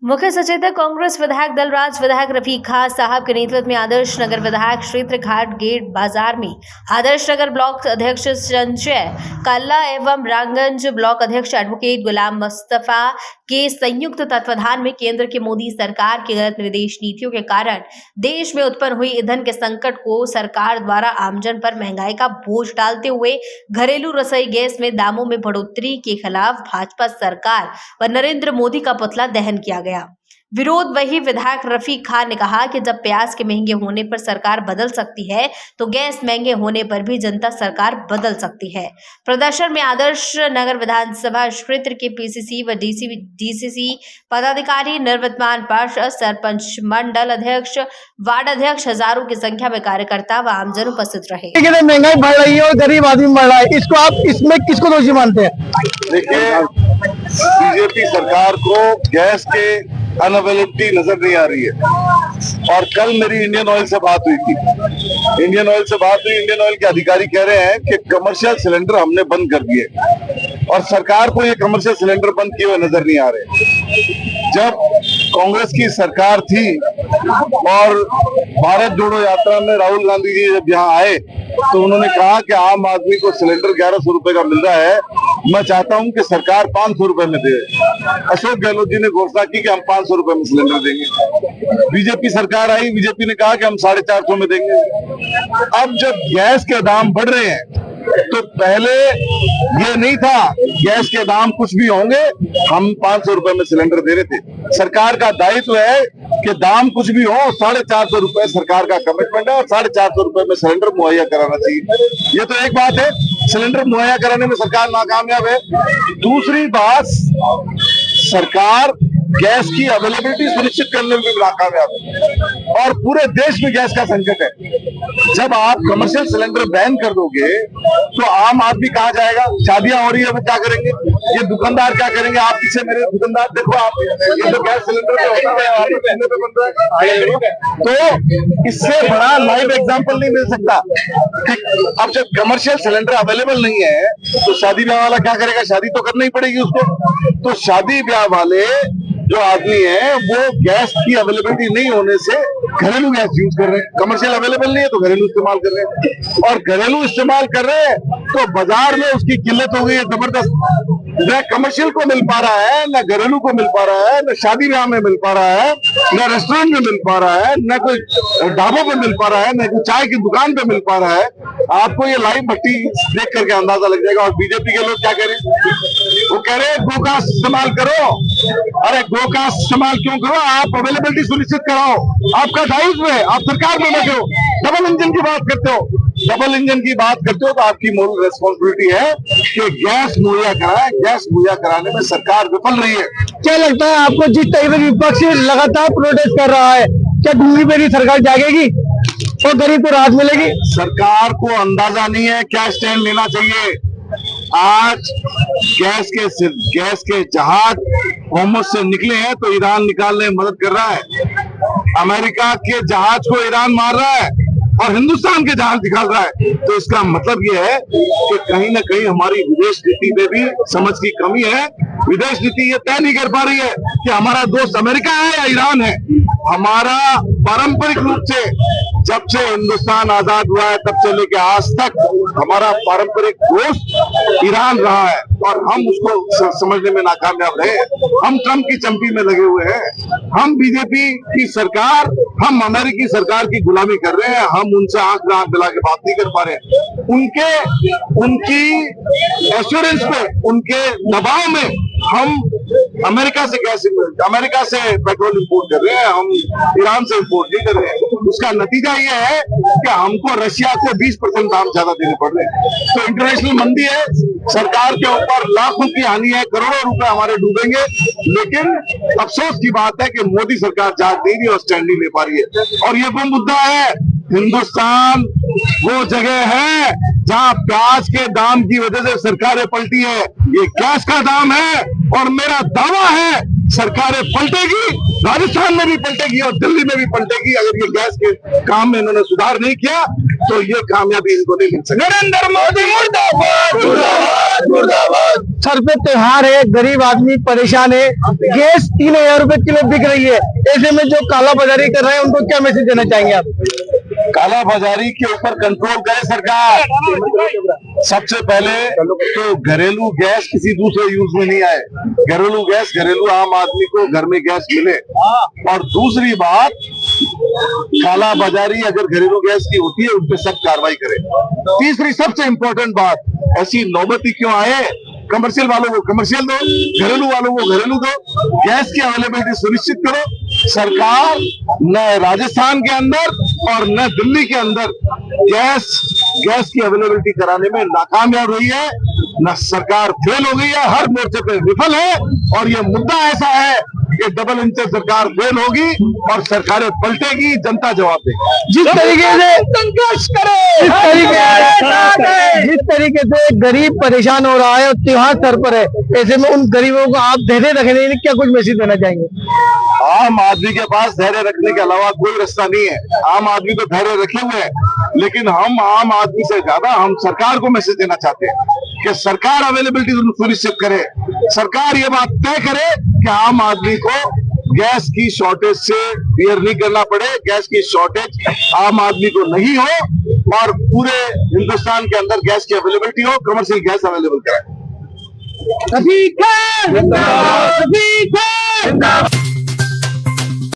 मुख्य सचेतक कांग्रेस विधायक दलराज विधायक रफीक खान साहब के नेतृत्व में आदर्श नगर विधायक क्षेत्र घाट गेट बाजार में आदर्श नगर ब्लॉक अध्यक्ष संजय कल्ला एवं रामगंज ब्लॉक अध्यक्ष एडवोकेट गुलाम मुस्तफा के संयुक्त तत्वाधान में केंद्र की मोदी सरकार की गलत निर्देश नीतियों के कारण देश में उत्पन्न हुई ईंधन के संकट को सरकार द्वारा आमजन पर महंगाई का बोझ डालते हुए घरेलू रसोई गैस में दामों में बढ़ोतरी के खिलाफ भाजपा सरकार व नरेंद्र मोदी का पुतला दहन किया गया। विरोध वही विधायक रफीक खान ने कहा कि जब प्याज के महंगे होने पर सरकार बदल सकती है तो गैस महंगे होने पर भी जनता सरकार बदल सकती है। प्रदर्शन में आदर्श नगर विधानसभा क्षेत्र के पीसीसी व डीसीसी पदाधिकारी, निर्वर्तमान पार्षद, सरपंच मंडल अध्यक्ष, वार्ड अध्यक्ष, हजारों की संख्या में कार्यकर्ता व आमजन उपस्थित रहे। महंगाई बढ़ रही है और गरीब आदमी बढ़ रहा है, इसको आप इसमें किसको दोषी मानते हैं? देखिए, बीजेपी सरकार को गैस के अनअवेलेबिलिटी नजर नहीं आ रही है। और कल मेरी इंडियन ऑयल से बात हुई थी। इंडियन ऑयल के अधिकारी कह रहे हैं कि कमर्शियल सिलेंडर हमने बंद कर दिए और सरकार को ये कमर्शियल सिलेंडर बंद किए हुए नजर नहीं आ रहे। जब कांग्रेस की सरकार थी और भारत जोड़ो यात्रा में राहुल गांधी जी जब यहाँ आए तो उन्होंने कहा कि आम आदमी को सिलेंडर 1100 रुपए का मिल रहा है, मैं चाहता हूं कि सरकार 500 रुपए में दे। अशोक गहलोत जी ने घोषणा की कि हम 500 रुपए में सिलेंडर देंगे। बीजेपी सरकार आई, बीजेपी ने कहा कि हम 450 में देंगे। अब जब गैस के दाम बढ़ रहे हैं तो पहले ये नहीं था, गैस के दाम कुछ भी होंगे, हम 500 रुपए में सिलेंडर दे रहे थे। सरकार का दायित्व है कि दाम कुछ भी हो, 450 रुपए सरकार का कमिटमेंट है और 450 रुपए में सिलेंडर मुहैया कराना चाहिए। ये तो एक बात है, सिलेंडर मुहैया कराने में सरकार नाकामयाब है। दूसरी बात, सरकार गैस की अवेलेबिलिटी सुनिश्चित करने में भी नाकामयाब है और पूरे देश में गैस का संकट है। जब आप कमर्शियल सिलेंडर बैन कर दोगे तो आम आदमी कहाँ जाएगा? शादियां हो रही है, वो क्या करेंगे? ये दुकानदार क्या करेंगे? आप पीछे मेरे दुकानदार देखो, आप ये तो गैस सिलेंडर तो इससे बड़ा लाइव एग्जांपल नहीं मिल सकता। अब जब कमर्शियल सिलेंडर अवेलेबल नहीं है तो शादी ब्याह वाला क्या करेगा? शादी तो करनी ही पड़ेगी उसको। तो शादी ब्याह वाले जो आदमी है वो गैस की अवेलेबिलिटी नहीं होने से घरेलू गैस यूज कर रहे हैं। कमर्शियल अवेलेबल नहीं है तो घरेलू इस्तेमाल कर रहे हैं और घरेलू इस्तेमाल कर रहे हैं तो बाजार में उसकी किल्लत हो गई है जबरदस्त। न कमर्शियल को मिल पा रहा है, न घरेलू को मिल पा रहा है, न शादी ब्याह में मिल पा रहा है, न रेस्टोरेंट में मिल पा रहा है, न कोई ढाबों पे मिल पा रहा है, न कोई चाय की दुकान पे मिल पा रहा है। आपको ये लाइव भट्टी देख करके अंदाजा लग जाएगा। और बीजेपी के लोग क्या कह रहे हैं? वो कह रहे हैं गो का इस्तेमाल करो। अरे गो का इस्तेमाल क्यों करो? आप अवेलेबिलिटी सुनिश्चित कराओ, आपका दायित्व है, आप सरकार में बैठे हो। डबल इंजन की बात करते हो, डबल इंजन की बात करते हो तो आपकी मोरल रेस्पॉन्सिबिलिटी है कि गैस मुहैया कराएं। गैस मुहैया कराने में सरकार विफल रही है। क्या लगता है आपको, जिस तरीके से विपक्ष लगातार प्रोटेस्ट कर रहा है, क्या दूसरी मेरी सरकार जागेगी और गरीब को राहत मिलेगी? सरकार को अंदाजा नहीं है क्या स्टैंड लेना चाहिए। आज गैस के जहाज होर्मुज से निकले हैं तो ईरान निकालने में मदद कर रहा है। अमेरिका के जहाज को ईरान मार रहा है और हिंदुस्तान के जहाज निकाल रहा है। तो इसका मतलब ये है कि कहीं ना कहीं हमारी विदेश नीति में भी समझ की कमी है। विदेश नीति ये तय नहीं कर पा रही है कि हमारा दोस्त अमेरिका है या ईरान है। हमारा पारंपरिक रूप से जब से हिंदुस्तान आजाद हुआ है तब से लेकर आज तक हमारा पारंपरिक दोस्त ईरान रहा है और हम उसको समझने में नाकामयाब रहे। हम ट्रंप की चंपी में लगे हुए हैं। हम बीजेपी की सरकार, हम अमेरिकी सरकार की गुलामी कर रहे हैं। हम उनसे आंख में आंख मिला के बात नहीं कर पा रहे। उनकी एश्योरेंस पे, उनके दबाव में हम अमेरिका से पेट्रोल इंपोर्ट कर रहे हैं, हम ईरान से इंपोर्ट नहीं कर रहे हैं। उसका नतीजा ये है कि हमको रशिया को 20% दाम ज्यादा देने पड़ रहे हैं। तो इंटरनेशनल मंदी है, सरकार के ऊपर लाखों की हानि है, करोड़ों रुपए हमारे डूबेंगे। लेकिन अफसोस की बात है कि मोदी सरकार जाग नहीं रही और स्टैंड नहीं ले पा रही है। और ये वो मुद्दा है, हिंदुस्तान वो जगह है जहां प्याज के दाम की वजह से सरकारें पलटी है। ये गैस का दाम है और मेरा दावा है सरकारें पलटेगी, राजस्थान में भी पलटेगी और दिल्ली में भी पलटेगी। अगर ये गैस के काम में इन्होंने सुधार नहीं किया तो ये कामयाबी इनको नहीं मिल सकती। नरेंद्र मोदी मुर्दाबाद, मुर्दाबाद, मुर्दाबाद। सर पे त्योहार है, गरीब आदमी परेशान है, गैस 3,000 रुपए किलो बिक रही है, ऐसे में जो काला बाजारी कर रहे हैं उनको क्या मैसेज देना चाहेंगे आप? काला बाजारी के ऊपर कंट्रोल करे सरकार। सबसे पहले तो घरेलू गैस किसी दूसरे यूज में नहीं आए, घरेलू गैस घरेलू आम आदमी को घर में गैस मिले। और दूसरी बात, काला बाजारी अगर घरेलू गैस की होती है उन पे सख्त कार्रवाई करे। तीसरी सबसे इंपॉर्टेंट बात, ऐसी नौबती क्यों आए, कमर्शियल वालों को कमर्शियल दो, घरेलू वालों को घरेलू दो, गैस की अवेलेबिलिटी सुनिश्चित करो। सरकार न राजस्थान के अंदर और न दिल्ली के अंदर गैस की अवेलेबिलिटी कराने में नाकामयाब रही है, न सरकार फेल हो गई है, हर मोर्चे पे विफल है। और ये मुद्दा ऐसा है कि डबल इंजन सरकार फेल होगी और सरकारें पलटेगी, जनता जवाब देगी। जिस तरीके से संघर्ष करे, जिस तरीके से गरीब परेशान हो रहा है और त्योहार सर पर है, ऐसे में उन गरीबों को आप धैर्य रखने के लिए क्या कुछ मैसेज देना चाहेंगे? आम आदमी के पास धैर्य रखने के अलावा कोई रास्ता नहीं है। आम आदमी तो धैर्य रखे हुए हैं, लेकिन हम आम आदमी से ज्यादा हम सरकार को मैसेज देना चाहते हैं कि सरकार अवेलेबिलिटी सुनिश्चित करे। सरकार ये बात तय करे कि आम आदमी को गैस की शॉर्टेज से बियर नहीं करना पड़े, गैस की शॉर्टेज आम आदमी को नहीं हो और पूरे हिंदुस्तान के अंदर गैस की अवेलेबिलिटी हो, कमर्शियल गैस अवेलेबल कराए।